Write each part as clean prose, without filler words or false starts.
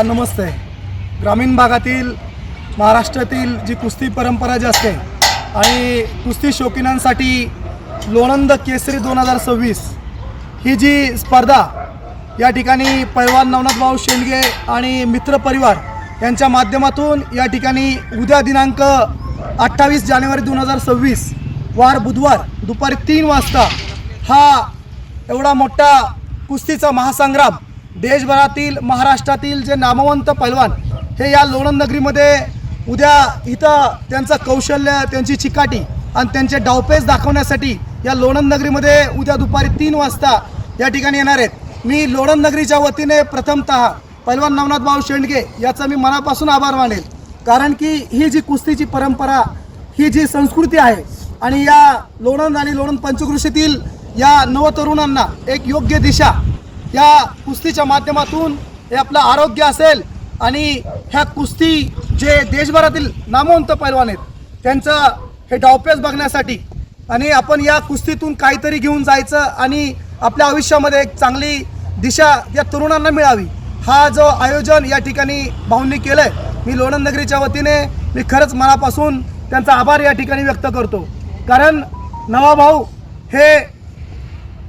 नमस्ते। ग्रामीण भागातील महाराष्ट्रातील जी कुस्ती परंपरा जी असते आणि कुस्ती शौकीनांसाठी लोणंद केसरी 2026 ही जी स्पर्धा या ठिकाणी पैलवान नवनाथ भाऊ शेंडगे आणि मित्र परिवार यांच्या माध्यमातून या ठिकाणी उद्या दिनांक 28 जानेवारी 2026 वार बुधवार दुपारी 3 वाजता हा एवढा मोठा कुस्तीचा महासंग्राम देशभरातील महाराष्ट्रातील जे नामवंत पैलवान हे या लोणंद नगरीमध्ये उद्या इथं त्यांचं कौशल्य, त्यांची चिकाटी आणि त्यांचे डावपेच दाखवण्यासाठी या लोणंद नगरीमध्ये उद्या दुपारी 3 वाजता या ठिकाणी येणार आहेत। मी लोणंद नगरीच्या वतीने प्रथमतः पैलवान नवनाथ भाऊ शेंडगे याचा मी मनापासून आभार मानेल, कारण की ही जी कुस्तीची परंपरा, ही जी संस्कृती आहे आणि या लोणंद आणि लोणंद पंचक्रोशीतील या नवतरुणांना एक योग्य दिशा या कुस्तीच्या माध्यमातून हे आपलं आरोग्य असेल आणि ह्या कुस्ती जे देशभरातील नामवंत पैलवान आहेत त्यांचं हे डावपेच बघण्यासाठी आणि आपण या कुस्तीतून काहीतरी घेऊन जायचं आणि आपल्या आयुष्यामध्ये एक चांगली दिशा या तरुणांना मिळावी, हा जो आयोजन या ठिकाणी भाऊंनी केलं आहे, मी लोणंद नगरीच्या वतीने मी खरंच मनापासून त्यांचा आभार या ठिकाणी व्यक्त करतो। कारण नवा भाऊ हे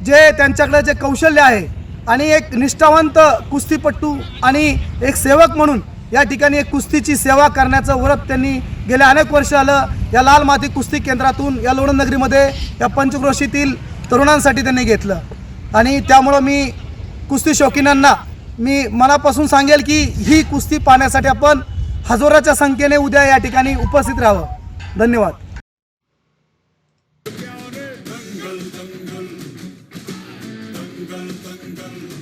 जे त्यांच्याकडे जे कौशल्य आहे आणि एक निष्ठावंत कुस्तीपट्टू आणि एक सेवक म्हणून या ठिकाणी एक कुस्तीची सेवा करण्याचं व्रत त्यांनी गेल्या अनेक वर्ष आलं या लाल माती कुस्ती केंद्रातून या लोणंद नगरीमध्ये या पंचक्रोशीतील तरुणांसाठी त्यांनी घेतलं आणि त्यामुळं मी कुस्ती शौकीनांना मी मनापासून सांगेल की ही कुस्ती पाहण्यासाठी आपण हजारोच्या संख्येने उद्या या ठिकाणी उपस्थित राहावं। धन्यवाद। दंगल